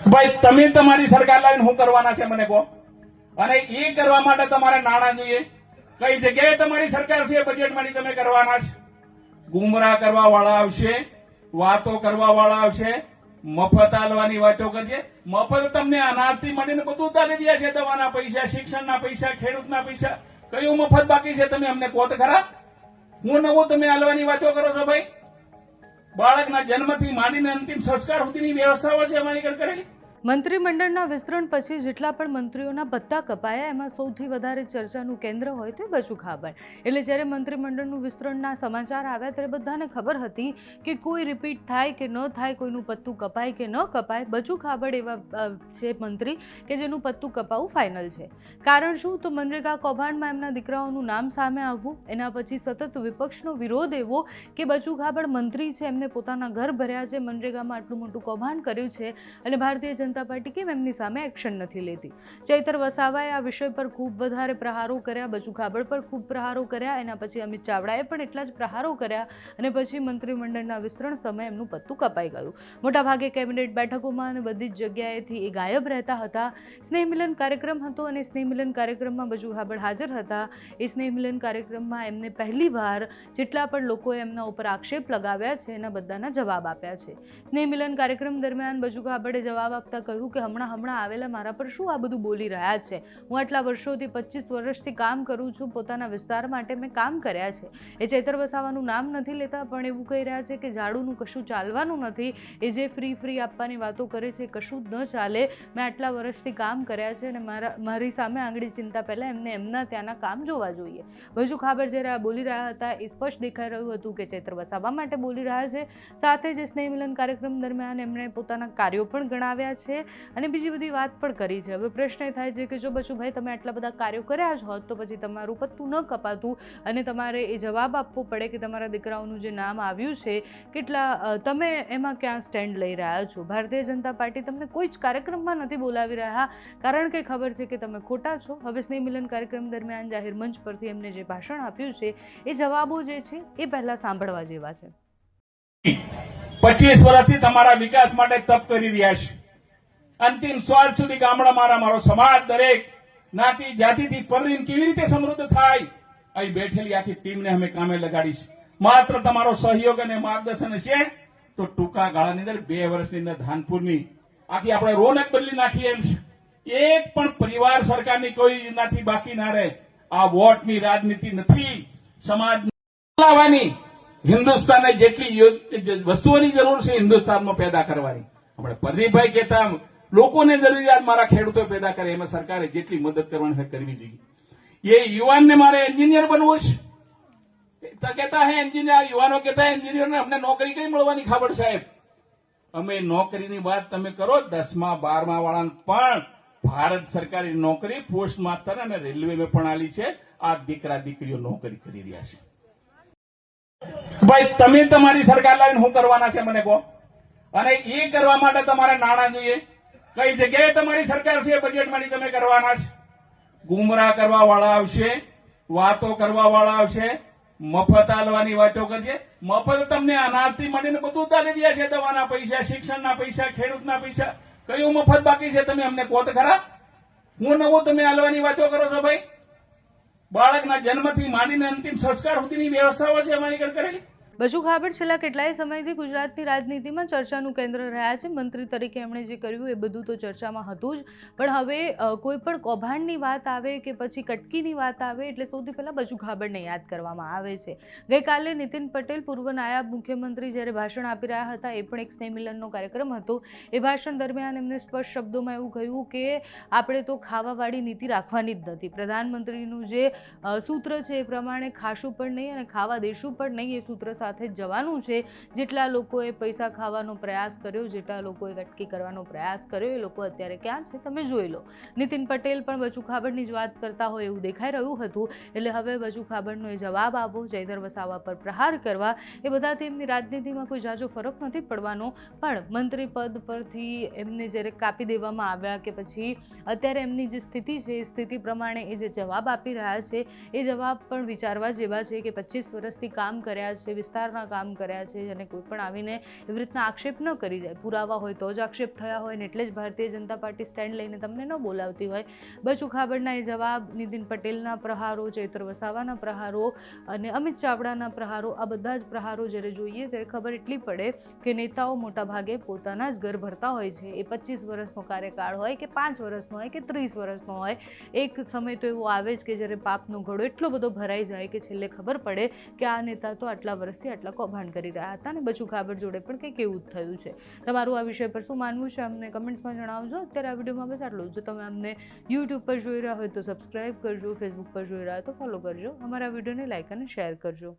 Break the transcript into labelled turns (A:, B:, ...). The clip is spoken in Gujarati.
A: ભાઈ તમે તમારી સરકાર લાવીને શું કરવાના છે મને કહો, અને એ કરવા માટે તમારે નાણાં જોઈએ. કઈ જગ્યાએ તમારી સરકાર છે બજેટમાંથી તમે કરવાના છે? ગુમરાહ કરવા વાળા આવશે, વાતો કરવા વાળા આવશે, મફત આલવાની વાતો કરશે. મફત તમને અનાજથી મળીને બધું ઉતારી દે છે, દવાના પૈસા, શિક્ષણના પૈસા, ખેડૂતના પૈસા. કયું મફત બાકી છે તમે અમને કહો તો ખરા. હું નવું તમે આલવાની વાતો કરો છો ભાઈ? બાળકના જન્મથી માંડીને અંતિમ સંસ્કાર સુધીની વ્યવસ્થાઓ છે અમારી ઘર કરેલી.
B: મંત્રીમંડળના વિસ્તરણ પછી જેટલા પણ મંત્રીઓના ભત્તા કપાયા એમાં સૌથી વધારે ચર્ચાનું કેન્દ્ર હોય તે બચુ ખાબડ. એટલે જ્યારે મંત્રીમંડળનું વિસ્તરણના સમાચાર આવ્યા ત્યારે બધાને ખબર હતી કે કોઈ રિપીટ થાય કે ન થાય, કોઈનું પત્તું કપાય કે ન કપાય. બચુ ખાબડ એવા છે મંત્રી કે જેનું પત્તું કપાવવું ફાઇનલ છે. કારણ શું? તો મનરેગા કૌભાંડમાં એમના દીકરાઓનું નામ સામે આવવું, એના પછી સતત વિપક્ષનો વિરોધ એવો કે બચુ ખાબડ મંત્રી છે, એમને પોતાના ઘર ભર્યા છે, મનરેગામાં આટલું મોટું કૌભાંડ કર્યું છે અને ભારતીય જનતા પાર્ટી કેમ એમની સામે એક્શન નથી લેતી. ચૈતર વસાવાએ આ વિષય પર ખૂબ વધારે પ્રહારો કર્યા, બચુ ખાબડ પર ખૂબ પ્રહારો કર્યા, એના પછી અમિત ચાવડાએ પણ એટલા જ પ્રહારો કર્યા અને પછી મંત્રીમંડળના વિસ્તરણ સમયે એમનું પત્તું કપાઈ ગયું. મોટાભાગે કેબિનેટ બેઠકોમાં અને બધી જ જગ્યાએથી એ ગાયબ રહેતા હતા. સ્નેહ મિલન કાર્યક્રમ હતો અને સ્નેહ મિલન કાર્યક્રમમાં બચુ ખાબડ હાજર હતા. એ સ્નેહ મિલન કાર્યક્રમમાં એમને પહેલી વાર જેટલા પણ લોકોએ એમના ઉપર આક્ષેપ લગાવ્યા છે એના બધાના જવાબ આપ્યા છે. સ્નેહ મિલન કાર્યક્રમ દરમિયાન બચુ ખાબડે જવાબ આપતા કહ્યું કે હમણાં આવેલા મારા પર શું આ બધું બોલી રહ્યા છે? હું આટલા વર્ષોથી 25 વર્ષથી કામ કરું છું, પોતાના વિસ્તાર માટે મેં કામ કર્યા છે. એ ચૈતર વસાવાનું નામ નથી લેતા પણ એવું કહી રહ્યા છે કે ઝાડુનું કશું ચાલવાનું નથી, એ જે ફ્રી આપવાની વાતો કરે છે કશું જ ન ચાલે. મેં આટલા વર્ષથી કામ કર્યા છે અને મારી સામે આંગળી ચિંતા પહેલાં એમને એમના ત્યાંના કામ જોવા જોઈએ. બચુ ખાબડ જ્યારે આ બોલી રહ્યા હતા એ સ્પષ્ટ દેખાઈ રહ્યું હતું કે ચૈતર વસાવા માટે બોલી રહ્યા છે. સાથે જ સ્નેહ મિલન કાર્યક્રમ દરમિયાન એમણે પોતાના કાર્યો પણ ગણાવ્યા છે અને બીજી બધી વાત પણ કરી છે. હવે પ્રશ્ન એ થાય છે કે જો બચુભાઈ તમે આટલા બધા કાર્યો કર્યા જ હોત તો પછી તમારું પત્તું ન કપાતું અને તમારે એ જવાબ આપવો પડે કે તમારા દીકરાઓનું જે નામ આવ્યું છે કેટલા, તમે એમાં ક્યાં સ્ટેન્ડ લઈ રહ્યા છો? ભારતીય જનતા પાર્ટી તમને કોઈ જ કાર્યક્રમમાં નથી બોલાવી રહ્યા કારણ કે ખબર છે કે તમે ખોટા છો. હવે સ્નેહ મિલન કાર્યક્રમ દરમિયાન જાહેર મંચ પરથી એમને જે ભાષણ આપ્યું છે એ જવાબો જે છે એ પહેલા સાંભળવા જેવા છે.
A: 25 વર્ષથી તમારા વિકાસ માટે તપ કરી રહ્યા છે. અંતિમ સ્વાર્થ સુધી ગામડા મારો સમાજ દરેક જ્ઞાતિ જાતિથી પરરીને કેવી રીતે સમૃદ્ધ થાય, અહીં બેઠેલી આખી ટીમને અમે કામે લગાડીશ. માત્ર તમારો સહયોગ અને માર્ગદર્શન છે તો ટૂંકા ગાળાની અંદર 2 વર્ષની અંદર ધાનપુરની આખી આપણે રોનક બદલી નાખી એમ છે. એક પણ પરિવાર સરકારની કોઈ નાથી બાકી ના રહે. આ વોટની રાજનીતિ નથી, સમાજ લાવવાની. હિન્દુસ્તાનને જેટલી વસ્તુઓની જરૂર છે હિન્દુસ્તાનમાં પેદા કરવાની. આપણે પ્રદીપભાઈ કહેતા લોકોને જરૂરિયાત મારા ખેડૂતો પેદા કરે એમાં સરકારે જેટલી મદદ કરવાની છે કરવી જોઈએ. એ યુવાનને મારે એન્જિનિયર બનવું છે કહેતા હે એન્જિનિયર, યુવાનો કહેતા એન્જિનિયરને અમને નોકરી કઈ મળવાની ખબર સાહેબ? અમે નોકરીની વાત તમે કરો 10મા 12મા વાળાને પણ ભારત સરકારી નોકરી પોસ્ટ માસ્ટર અને રેલવેમાં પણ આલી છે. આ દીકરા દીકરીઓ નોકરી કરી રહ્યા છે. ભાઈ તમે તમારી સરકાર લાવીને શું કરવાના છે મને કહો, અને એ કરવા માટે તમારે નાણાં જોઈએ. કઈ જગ્યાએ તમારી સરકાર છે બજેટમાંથી તમે કરવાના છે? ગુમરાહ કરવા વાળા આવશે, વાતો કરવા વાળા આવશે, મફત આલવાની વાતો કરશે. મફત તમને અનાજથી મળીને બધું ઉતારી દે છે, દવાના પૈસા, શિક્ષણના પૈસા, ખેડૂતના પૈસા. કયું મફત બાકી છે તમે અમને કહો તો ખરા. હું નવું તમે આલવાની વાતો કરો છો ભાઈ? બાળકના જન્મથી માંડીને અંતિમ સંસ્કાર સુધીની વ્યવસ્થાઓ છે અમારી ઘર કરેલી.
B: બચુ ખાબડ છેલ્લા કેટલાય સમયથી ગુજરાતની રાજનીતિમાં ચર્ચાનું કેન્દ્ર રહ્યા છે. મંત્રી તરીકે એમણે જે કર્યું એ બધું તો ચર્ચામાં હતું જ, પણ હવે કોઈ પણ કૌભાંડની વાત આવે કે પછી કટકીની વાત આવે એટલે સૌથી પહેલાં બચુ ખાબડને યાદ કરવામાં આવે છે. ગઈકાલે નીતિન પટેલ પૂર્વ નાયબ મુખ્યમંત્રી જ્યારે ભાષણ આપી રહ્યા હતા, એ પણ એક સ્નેહ મિલનનો કાર્યક્રમ હતો. એ ભાષણ દરમિયાન એમને સ્પષ્ટ શબ્દોમાં એવું કહ્યું કે આપણે તો ખાવાવાળી નીતિ રાખવાની જ નથી. પ્રધાનમંત્રીનું જે સૂત્ર છે એ પ્રમાણે ખાશું પણ નહીં અને ખાવા દેશું પણ નહીં, એ સૂત્ર સાથે જવાનું છે. જેટલા લોકોએ પૈસા ખાવાનો પ્રયાસ કર્યો, જેટલા લોકોએ કટકી કરવાનો પ્રયાસ કર્યો, એ લોકો અત્યારે ક્યાં છે તમે જોઈ લો. નીતિન પટેલ પણ બચુ ખાબડની જ વાત કરતા હોય એવું દેખાઈ રહ્યું હતું. એટલે હવે બચુ ખાબડનો એ જવાબ આપવો, ચૈતર વસાવા પર પ્રહાર કરવા, એ બધાથી એમની રાજનીતિમાં કોઈ જાજો ફરક નથી પડવાનો. પણ મંત્રી પદ પરથી એમને જ્યારે કાપી દેવામાં આવ્યા કે પછી અત્યારે એમની જે સ્થિતિ છે એ સ્થિતિ પ્રમાણે એ જે જવાબ આપી રહ્યા છે એ જવાબ પણ વિચારવા જેવા છે કે 25 વર્ષથી કામ કર્યા છે, વિસ્તારના કામ કર્યા છે અને કોઈ પણ આવીને એવી રીતના આક્ષેપ ન કરી જાય. પુરાવા હોય તો જ આક્ષેપ થયા હોય ને એટલે જ ભારતીય જનતા પાર્ટી સ્ટેન્ડ લઈને તમને ન બોલાવતી હોય. બચુ ખાબડના એ જવાબ, નીતિન પટેલના પ્રહારો, ચૈત્ર વસાવાના પ્રહારો અને અમિત ચાવડાના પ્રહારો, આ બધા જ પ્રહારો જ્યારે જોઈએ ત્યારે ખબર એટલી પડે કે નેતાઓ મોટા ભાગે પોતાના જ ઘર ભરતા હોય છે. એ 25 વર્ષનો કાર્યકાળ હોય કે 5 વર્ષનો હોય કે 30 વર્ષનો હોય, એક સમય તો એવો આવે જ કે જ્યારે પાપનો ઘડો એટલો બધો ભરાઈ જાય કે છેલ્લે ખબર પડે કે આ નેતા તો આટલા વર્ષથી આટલા કૌભાંડ કરી રહ્યા હતા અને બચુ ખાબડ જોડે પણ કંઈક એવું જ થયું છે. તમારું આ વિષય પર શું માનવું છે અમને કમેન્ટ્સમાં જણાવજો. અત્યારે આ વિડીયોમાં બસ આટલું. જો તમે અમને યુટ્યુબ પર જોઈ રહ્યા હોય તો સબસ્ક્રાઈબ કરજો, ફેસબુક પર જોઈ રહ્યા હોય તો ફોલો કરજો, અમારા વિડીયોને લાઈક અને શેર કરજો.